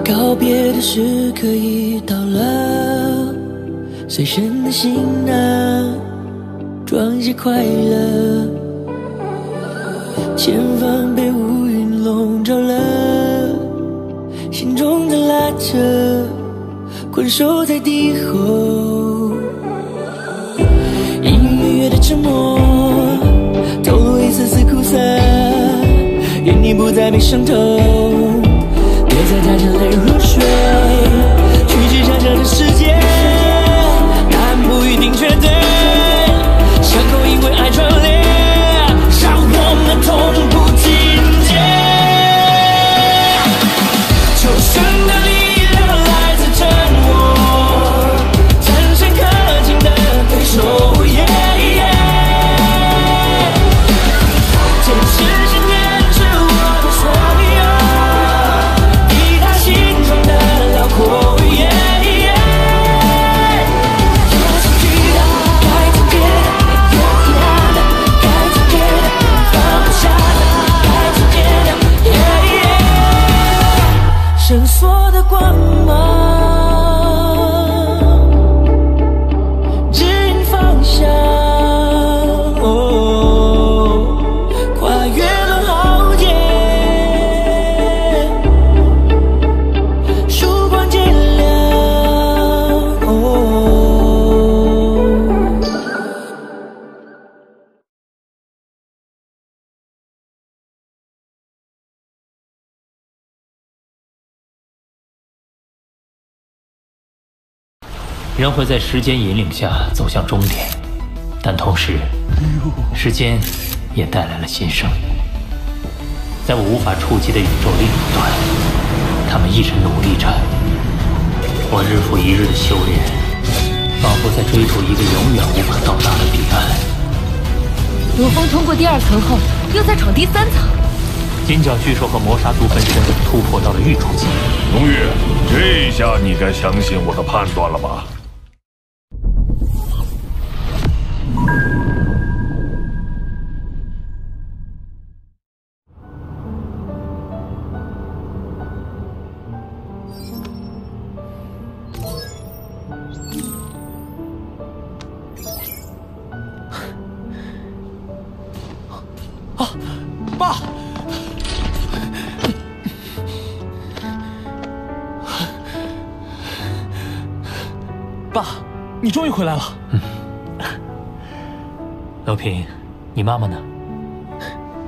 告别的时刻已到了，随身的行囊装些快乐，前方被乌云笼罩了，心中的拉扯困守在敌后，隐约约的沉默透露一丝丝苦涩，愿你不再被伤透，别再带着泪入睡，去去想象的世界，答案不一定绝对，伤口因为爱壮烈，让我们痛不尽解。求生的力量来自真我，战胜可敬的对手。坚持信念是我的所有，抵达心中的辽阔。有恐惧的，该终结的，有遗憾的，该终结的，放不下的，该终结的。深锁的光芒。人会在时间引领下走向终点，但同时，时间也带来了新生。在我无法触及的宇宙另一端，他们一直努力着。我日复一日的修炼，仿佛在追逐一个永远无法到达的彼岸。罗峰通过第2层后，又再闯第3层。金角巨兽和魔杀族分身突破到了玉主级。龙月，这下你该相信我的判断了吧？爸！爸，你终于回来了。楼平，你妈妈呢？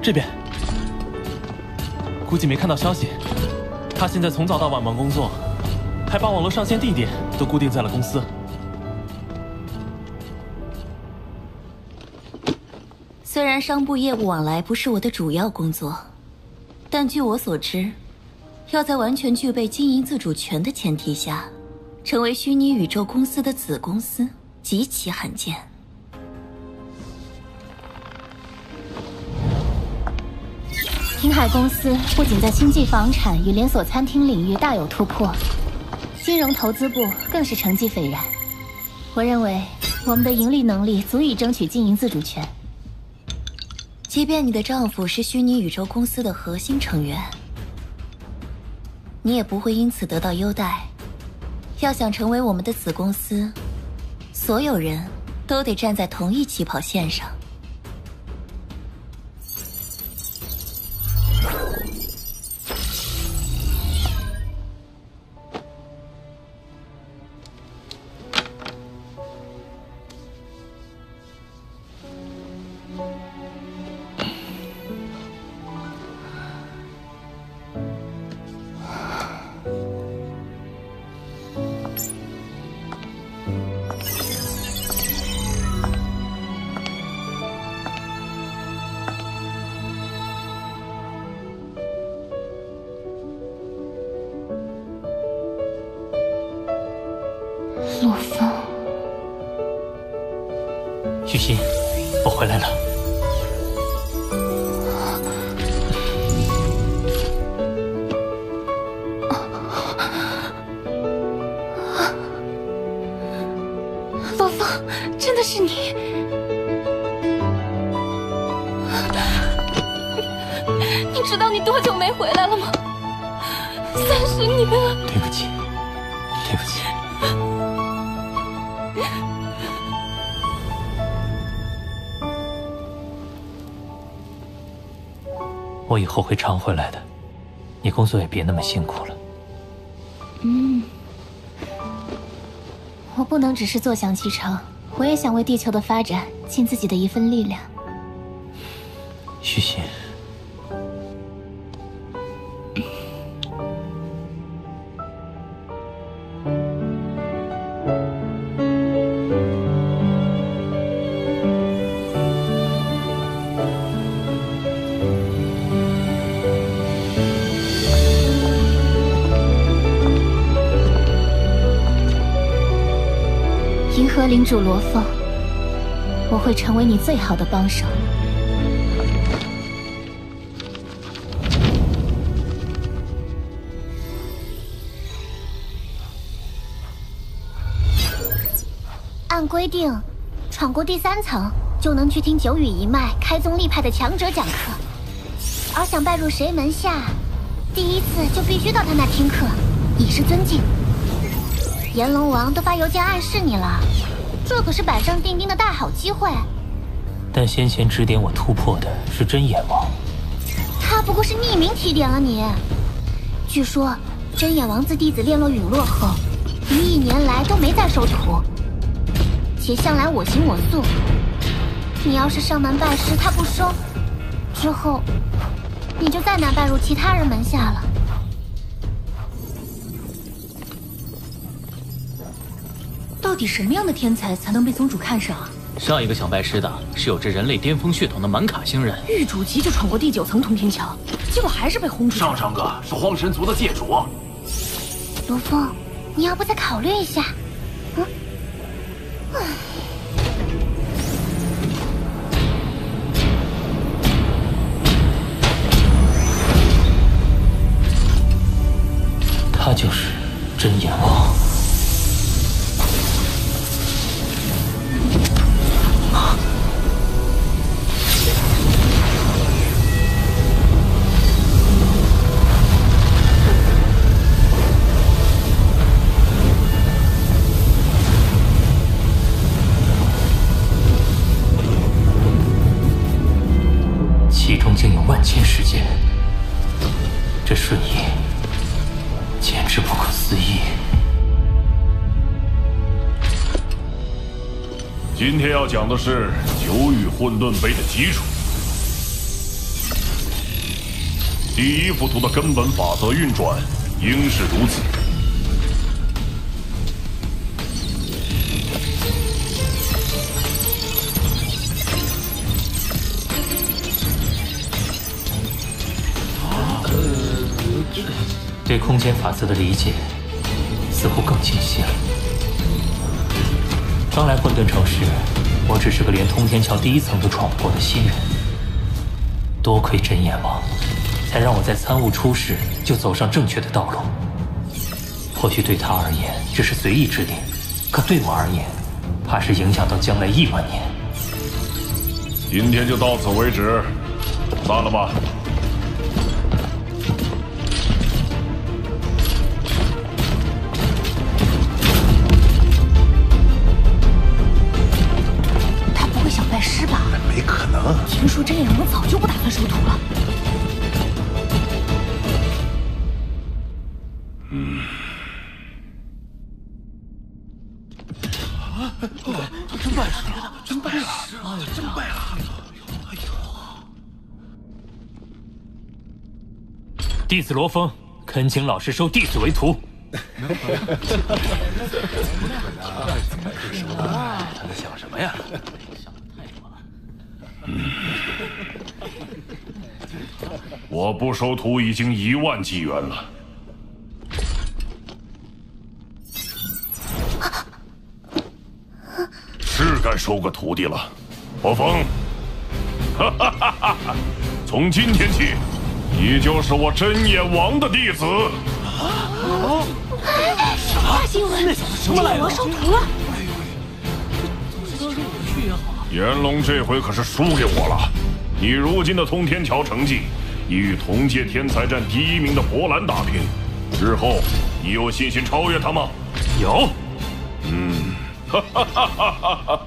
这边。估计没看到消息。她现在从早到晚忙工作，还把网络上线地点都固定在了公司。虽然商部业务往来不是我的主要工作，但据我所知，要在完全具备经营自主权的前提下，成为虚拟宇宙公司的子公司极其罕见。听海公司不仅在星际房产与连锁餐厅领域大有突破，金融投资部更是成绩斐然。我认为我们的盈利能力足以争取经营自主权。即便你的丈夫是虚拟宇宙公司的核心成员，你也不会因此得到优待。要想成为我们的子公司，所有人都得站在同一起跑线上。陆枫，许昕，我回来了。陆枫，真的是你！你知道你多久没回来了吗？30年了。对不起，对不起。我以后会常回来的，你工作也别那么辛苦了。我不能只是坐享其成，我也想为地球的发展尽自己的一份力量。徐昕，银河领主罗峰，我会成为你最好的帮手。按规定，闯过第3层就能去听九羽一脉开宗立派的强者讲课，而想拜入谁门下，第1次就必须到他那听课，以示尊敬。炎龙王都发邮件暗示你了，这可是板上钉钉的大好机会。但先前指点我突破的是真眼王，他不过是匿名提点了你。据说真眼王自弟子炼落陨落后，1亿年来都没再收徒，且向来我行我素。你要是上门拜师他不收，之后你就再难拜入其他人门下了。到底什么样的天才才能被宗主看上啊？上一个想拜师的是有着人类巅峰血统的满卡星人，玉主急着闯过第9层通天桥，结果还是被轰出去。上个是荒神族的界主。罗峰，你要不再考虑一下？他就是真眼王。其中竟有万千时间，这瞬移简直不可思议。今天要讲的是九羽混沌杯的基础，第1幅图的根本法则运转应是如此。对空间法则的理解似乎更清晰了。刚来混沌城时，我只是个连通天桥第1层都闯不过的新人。多亏真眼王，才让我在参悟初时就走上正确的道路。或许对他而言只是随意指点，可对我而言，怕是影响到将来亿万年。今天就到此为止，散了吧。拜师吧？没可能。听说真眼王早就不打算收徒了。他真拜师了！真拜师了！真拜了！哎呦！弟子罗峰恳请老师收弟子为徒。他在想什么呀？我不收徒已经1万纪元了。是该收个徒弟了，罗峰。哈哈哈哈！从今天起，你就是我真眼王的弟子。什么大新闻？真眼王收徒了！炎龙这回可是输给我了。你如今的通天桥成绩，已与同届天才战第1名的博兰打拼，日后你有信心超越他吗？有。哈哈哈哈哈哈！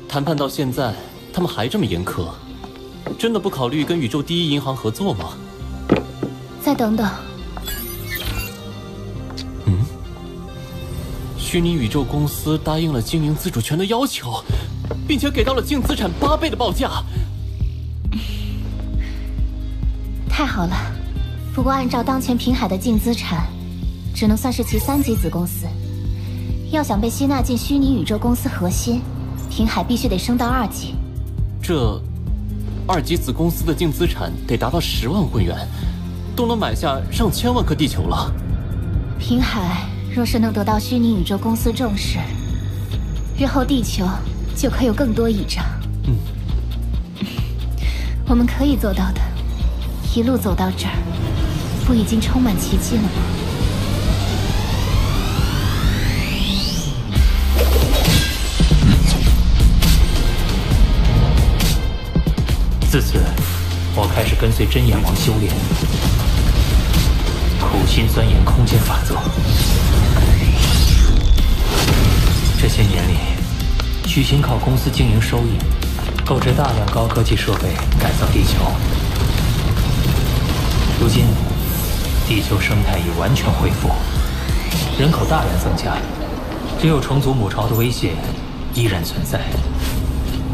谈判到现在，他们还这么严苛，真的不考虑跟宇宙第一银行合作吗？再等等。虚拟宇宙公司答应了经营自主权的要求，并且给到了净资产8倍的报价。太好了，不过按照当前平海的净资产，只能算是其3级子公司。要想被吸纳进虚拟宇宙公司核心，平海必须得升到2级。这2级子公司的净资产得达到10万混元，都能买下上千万颗地球了。平海若是能得到虚拟宇宙公司重视，日后地球就可有更多倚仗。我们可以做到的，一路走到这儿，不已经充满奇迹了吗？自此，我开始跟随真眼王修炼，苦心钻研空间法则。这些年里，虚心靠公司经营收益，购置大量高科技设备改造地球。如今，地球生态已完全恢复，人口大量增加，只有重组母巢的威胁依然存在。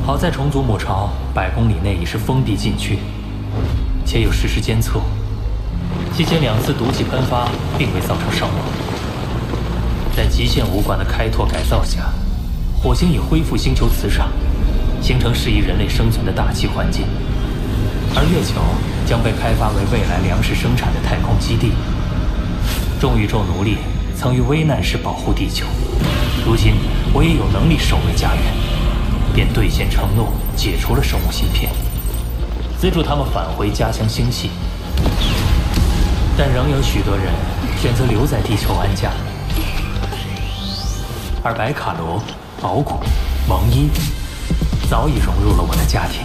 好在重组母巢100公里内已是封闭禁区，且有实时监测，期间2次毒气喷发并未造成伤亡。在极限武馆的开拓改造下，火星已恢复星球磁场，形成适宜人类生存的大气环境，而月球将被开发为未来粮食生产的太空基地。众宇宙奴隶曾于危难时保护地球，如今我也有能力守卫家园，便兑现承诺，解除了生物芯片，资助他们返回家乡星系。但仍有许多人选择留在地球安家，而白卡罗、宝古、蒙伊早已融入了我的家庭。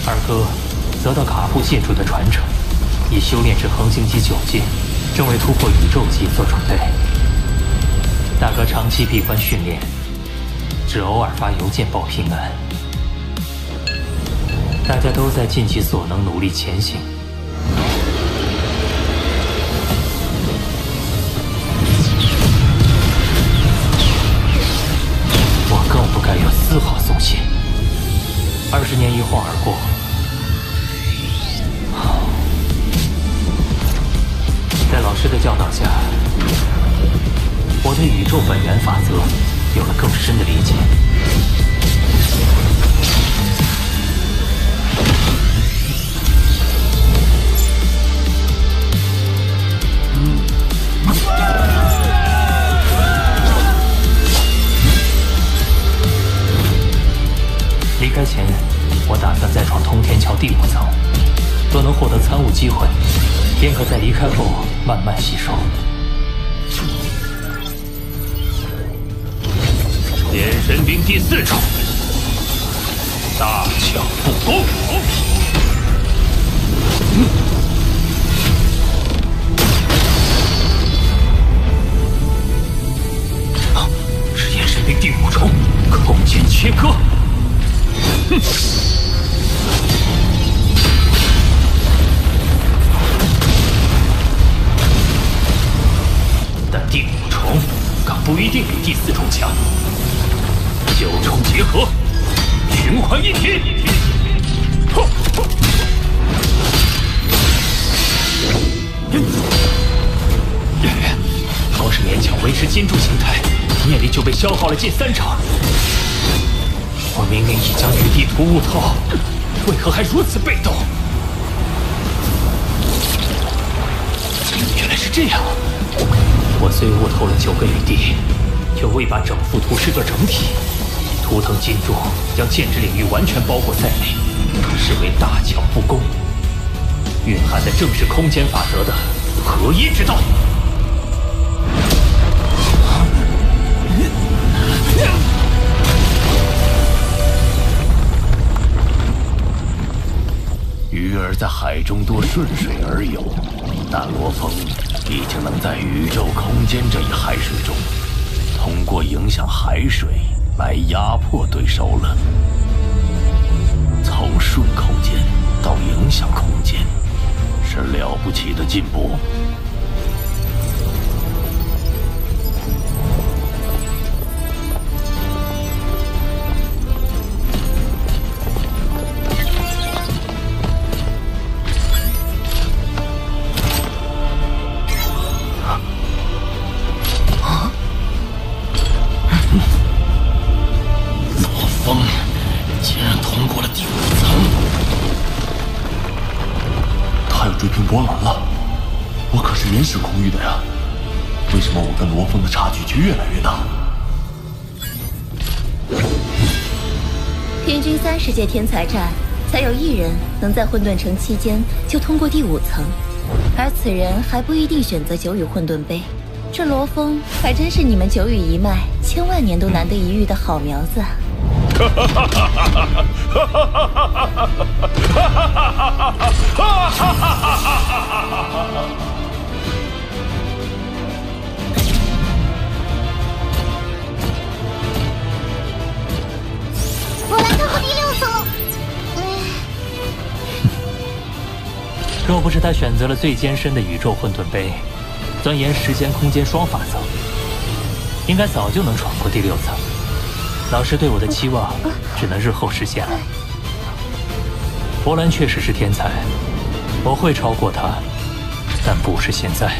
二哥得到卡布借助的传承，已修炼至恒星级9阶，正为突破宇宙级做准备。大哥长期闭关训练，只偶尔发邮件报平安。大家都在尽其所能努力前行。我更不该有丝毫松懈。20年一晃而过，在老师的教导下，我对宇宙本源法则有了更深的理解。离开前，我打算再闯通天桥第5层，若能获得参悟机会，便可在离开后慢慢吸收。天神兵第4招，大巧不工。是炎神兵第5重，空间切割。哼！但第5重可不一定比第4重强。9重结合，循环一体。光是勉强维持金柱形态，念力就被消耗了近3成。我明明已将与地图悟透，为何还如此被动？原来是这样。我虽悟透了9个领地，却未把整幅图是个整体。图腾金柱将剑之领域完全包裹在内，实为大强不公，蕴含的正是空间法则的合一之道。鱼儿在海中多顺水而游，但罗峰已经能在宇宙空间这一海水中，通过影响海水来压迫对手了。从顺空间到影响空间，是了不起的进步。波澜了，我可是原始空域的呀，为什么我跟罗峰的差距却越来越大？平均30届天才战，才有1人能在混沌城期间就通过第5层，而此人还不一定选择九羽混沌杯。这罗峰还真是你们九羽一脉千万年都难得一遇的好苗子啊！我来通过第6层。若不是他选择了最艰深的宇宙混沌杯，钻研时间空间双法则，应该早就能闯过第6层。老师对我的期望，只能日后实现了。博兰确实是天才，我会超过他，但不是现在。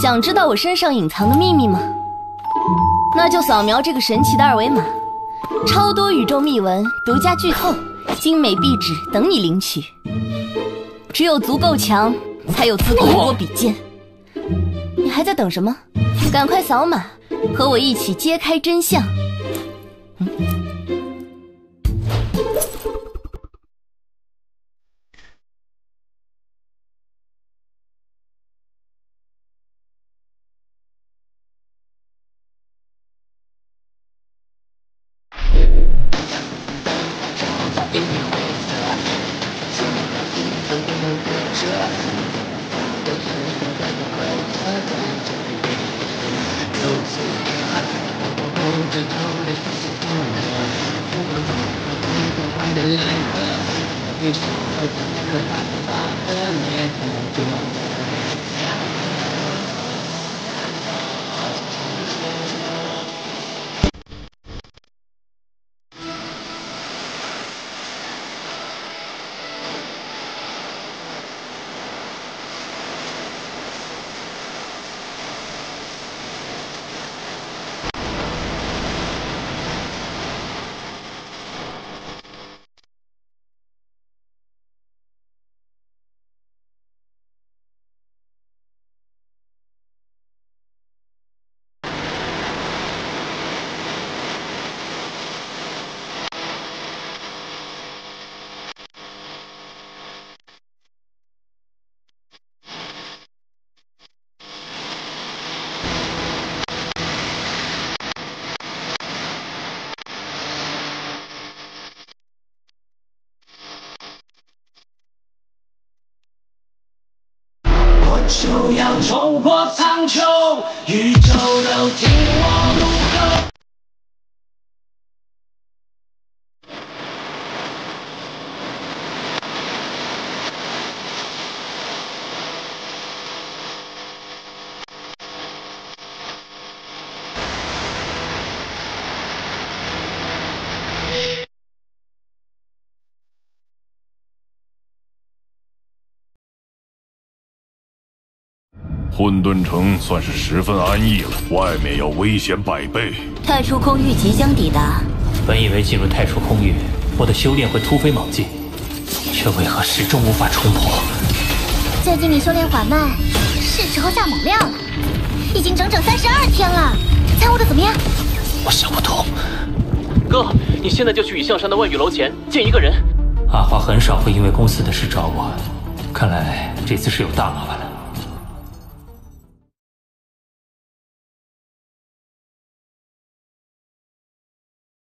想知道我身上隐藏的秘密吗？那就扫描这个神奇的2维码，超多宇宙秘文、独家剧透、精美壁纸等你领取。只有足够强，才有资格与我比肩。你还在等什么？赶快扫码，和我一起揭开真相。要冲破苍穹，宇宙都听我怒吼。混沌城算是十分安逸了，外面要危险百倍。太初空域即将抵达。本以为进入太初空域，我的修炼会突飞猛进，却为何始终无法冲破？最近你修炼缓慢，是时候下猛料了。已经整整32天了，猜我的怎么样？我想不通。哥，你现在就去雨象山的万玉楼前见一个人。阿华很少会因为公司的事找我，看来这次是有大麻烦了。